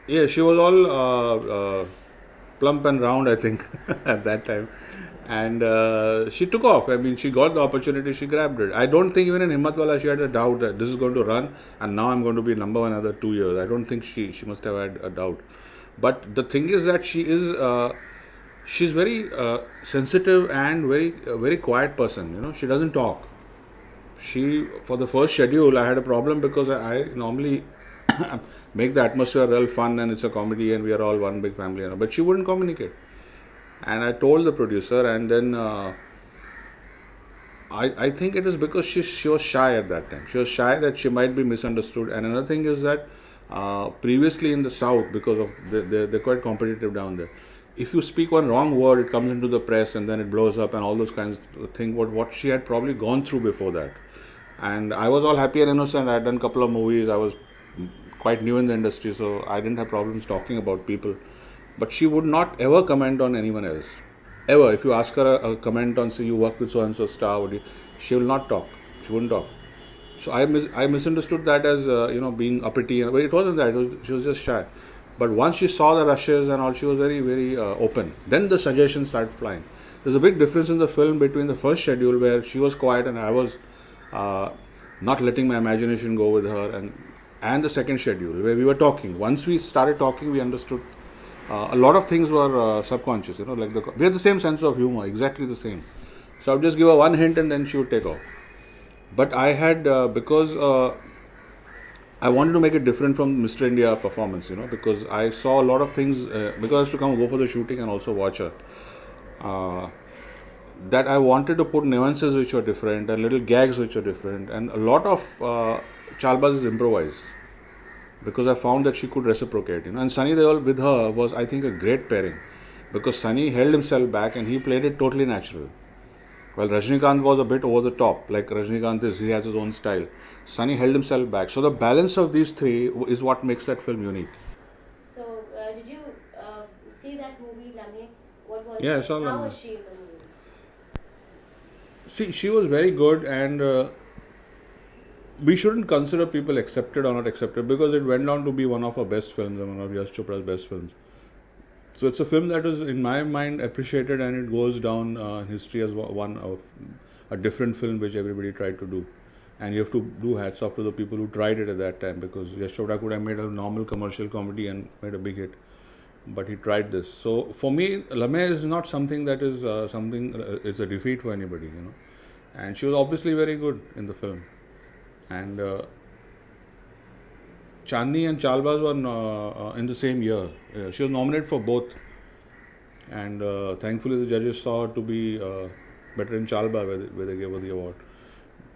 Yeah, she was all plump and round, I think, at that time. And she took off. I mean, she got the opportunity, she grabbed it. I don't think even in Himmatwala she had a doubt that this is going to run and now I'm going to be number one another 2 years. I don't think she must have had a doubt. But the thing is that she's very sensitive and very quiet person. You know, she doesn't talk. For the first schedule, I had a problem because I normally make the atmosphere real fun and it's a comedy and we are all one big family. You know, but she wouldn't communicate. And I told the producer, and then I think it is because she was shy at that time. She was shy that she might be misunderstood. And another thing is that previously in the south, because of they're quite competitive down there. If you speak one wrong word, it comes into the press and then it blows up and all those kinds of things. What she had probably gone through before that. And I was all happy and innocent. I had done a couple of movies. I was quite new in the industry, so I didn't have problems talking about people. But she would not ever comment on anyone else. Ever. If you ask her a comment on, say, you work with so and so star, she will not talk. She wouldn't talk. So I misunderstood that as being uppity, but it wasn't that. She was just shy. But once she saw the rushes and all, she was very open. Then the suggestions started flying. There's a big difference in the film between the first schedule where she was quiet and I was uh, not letting my imagination go with her, and the second schedule where we were talking. Once we started talking, we understood a lot of things were subconscious. You know, like we had the same sense of humor, exactly the same. So I would just give her one hint and then she would take off. But I had because I wanted to make it different from Mr. India performance, you know, because I saw a lot of things because I used to come and go for the shooting and also watch her. Uh, that I wanted to put nuances which were different and little gags which were different, and a lot of Chalbaz is improvised because I found that she could reciprocate. You know, and Sunny Deol with her was, I think, a great pairing because Sunny held himself back and he played it totally natural. Well, Rajnikant was a bit over the top, like Rajnikant is, he has his own style. Sunny held himself back. So the balance of these three is what makes that film unique. So, did you see that movie, Lame? What was Yeah, I it? saw How Lamia. was she in the movie? See, she was very good, and we shouldn't consider people accepted or not accepted because it went on to be one of her best films and one of Yash Chopra's best films. So it's a film that is, in my mind, appreciated and it goes down in history as one of a different film which everybody tried to do. And you have to do hats off to the people who tried it at that time because Yash Chopra could have made a normal commercial comedy and made a big hit. But he tried this. So for me, Lame is not something that is it's a defeat for anybody, you know. And she was obviously very good in the film. And Chandni and Chalbaz were in the same year. She was nominated for both, and thankfully the judges saw her to be better in Chalbaz where they gave her the award.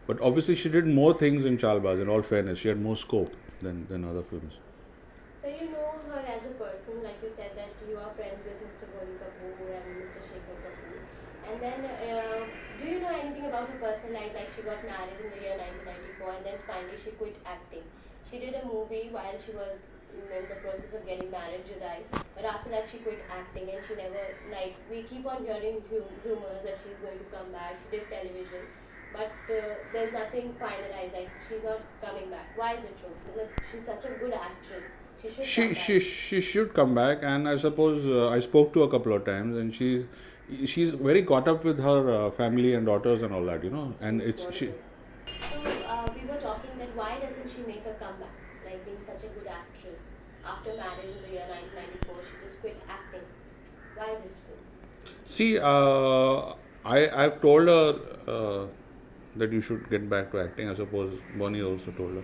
But obviously she did more things in Chalbaz. In all fairness, she had more scope than other films. So you know her as a person, like you said that you are friends with Mr. Goli Kapoor and Mr. Shekhar Kapoor. And then, do you know anything about her personal life? Like she got married in the year 1994 and then finally she quit acting. She did a movie while she was in the process of getting married, Judai. But after that she quit acting and she never, like, we keep on hearing rumors that she's going to come back. She did television. But there's nothing finalized, like she's not coming back. Why is it so? Like, she's such a good actress. She should come She back. she she should come back, and I suppose I spoke to her a couple of times, and she's very caught up with her family and daughters and all that, you know. And it's she. So we were talking that why doesn't she make a comeback? Like being such a good actress after marriage in the year 1994, she just quit acting. Why is it so? See, I've told her that you should get back to acting. I suppose Bonnie also told her,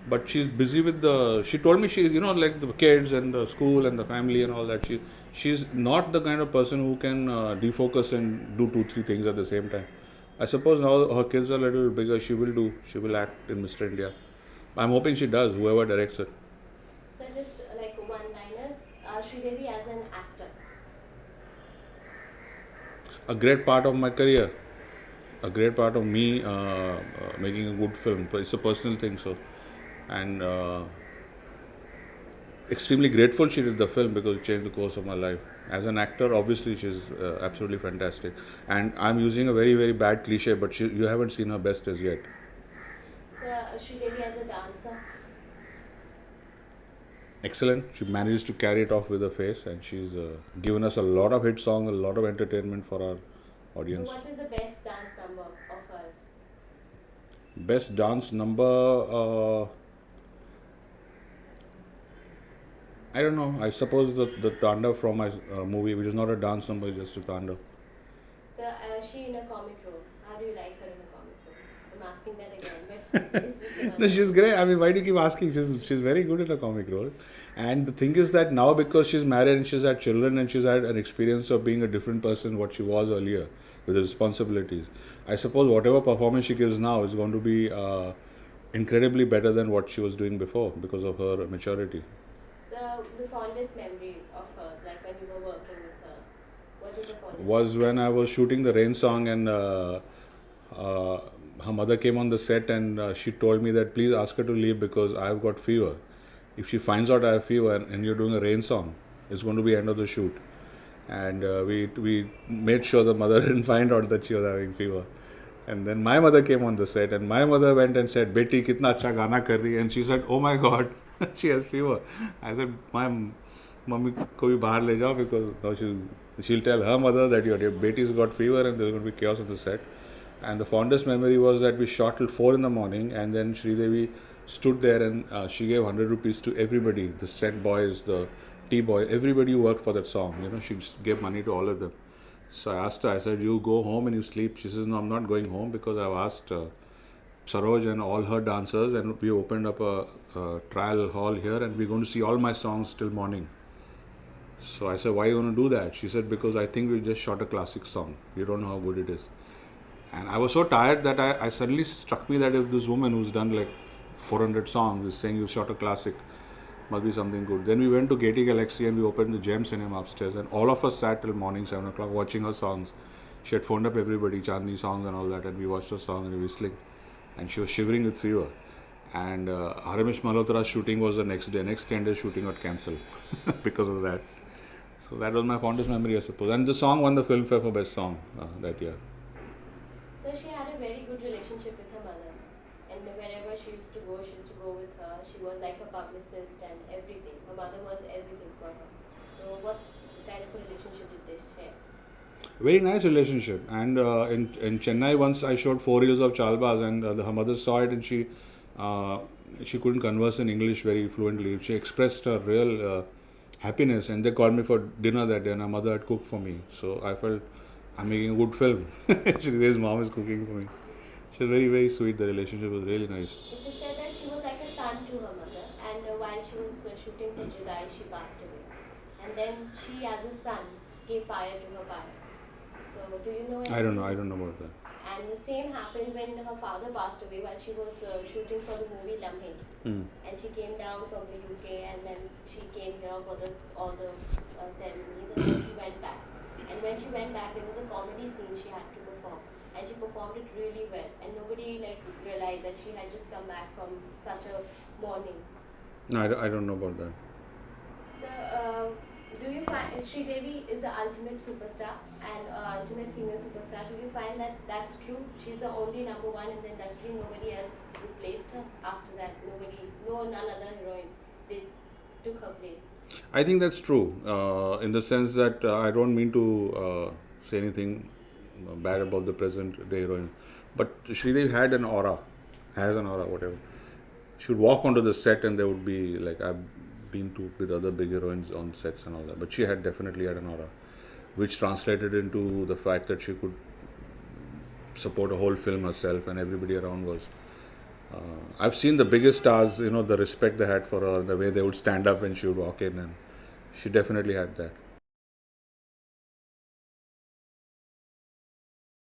but she's busy with the. She told me she, you know, like the kids and the school and the family and all that. She's not the kind of person who can defocus and do 2 3 things at the same time. I suppose now her kids are a little bigger. She will act in Mr. India. I'm hoping she does. Whoever directs it. So just like one-liners, Sridevi as an actor. A great part of my career, a great part of me making a good film. So it's a personal thing, so, and extremely grateful she did the film because it changed the course of my life. As an actor, obviously she's absolutely fantastic, and I'm using a very bad cliche, but you haven't seen her best as yet. So Sridevi as a dancer. excellent. She manages to carry it off with her face, and she's given us a lot of hit songs, a lot of entertainment for our So audience. what is the best dance number of hers? Best dance number, I don't know. I suppose the Tandav from my movie, which is not a dance number, it's just a Tandav. So she in a comic role. How do you like her in a comic role? I'm asking that again, but it's just No, another. she's great. I mean, why do you keep asking? She's very good in a comic role. And the thing is that now, because she's married and she's had children and she's had an experience of being a different person what she was earlier with the responsibilities, I suppose whatever performance she gives now is going to be incredibly better than what she was doing before because of her maturity. So the fondest memory of hers, like when you were working with her, what is the fondest Was memory? when I was shooting the Rain song, and her mother came on the set, and she told me that please ask her to leave because I've got fever. If she finds out I have fever and you're doing a Rain song, it's going to be end of the shoot. And we made sure the mother didn't find out that she was having fever. And then my mother came on the set, and my mother went and said, "Beti, kitna acha gana kar rahi hai." And she said, "Oh my God, she has fever." I said, "My mummy ko bhi bahar le jao, because now she'll tell her mother that your Beti's got fever and there's going to be chaos on the set." And the fondest memory was that we shot till 4 in the morning, and then Sridevi stood there and she gave 100 rupees to everybody, the set boys, the tea boy, everybody who worked for that song. You know, she gave money to all of them. So I asked her, I said, "You go home and you sleep." She says, "No, I'm not going home because I've asked Saroj and all her dancers, and we opened up a trial hall here, and we're going to see all my songs till morning." So I said, "Why are you going to do that?" She said, "Because I think we just shot a classic song. You don't know how good it is." And I was so tired that I suddenly struck me that if this woman who's done like 400 songs is saying you shot a classic, must be something good. Then we went to Gaiety Galaxy and we opened the Gem Cinema upstairs, and all of us sat till morning 7 o'clock watching her songs. She had phoned up everybody, Chandni songs and all that, and we watched her song and we were whistling. And she was shivering with fever. And Harimesh Malhotra's shooting was the next day. Next 10 days shooting got cancelled because of that. So that was my fondest memory, I suppose. And the song won the Filmfare for Best Song that year. So she had a very good relationship with her mother, and wherever she used to go with her. She was like a publicist and everything. Her mother was everything for her. So what kind of a relationship did they share? Very nice relationship. And in Chennai, once I showed 4 reels of Chalbaz, and her mother saw it, and she couldn't converse in English very fluently. She expressed her real happiness, and they called me for dinner that day, and her mother had cooked for me. So I felt I'm making a good film. His mom is cooking for me. She was very, very sweet. The relationship was really nice. It is said that she was like a son to her mother, and while she was shooting for Judai, she passed away. And then she, as a son, gave fire to her pyre. So, do you know? I don't know. I don't know about that. And the same happened when her father passed away while she was shooting for the movie Lamhe. And she came down from the UK, and then she came here for all the ceremonies, and then she went back. And when she went back, there was a comedy scene she had to perform, and she performed it really well. And nobody realized that she had just come back from such a mourning. No, I don't know about that. So, do you find Sridevi is the ultimate superstar and ultimate female superstar? Do you find that that's true? She's the only number one in the industry. Nobody else replaced her after that. None other heroine took her place. I think that's true, in the sense that I don't mean to say anything bad about the present day heroine, but Sridevi had an aura, has an aura, whatever. She would walk onto the set and there would be like, I've been to with other big heroines on sets and all that, but she had definitely had an aura, which translated into the fact that she could support a whole film herself, and everybody around was. I've seen the biggest stars, the respect they had for her, the way they would stand up when she would walk in, and she definitely had that.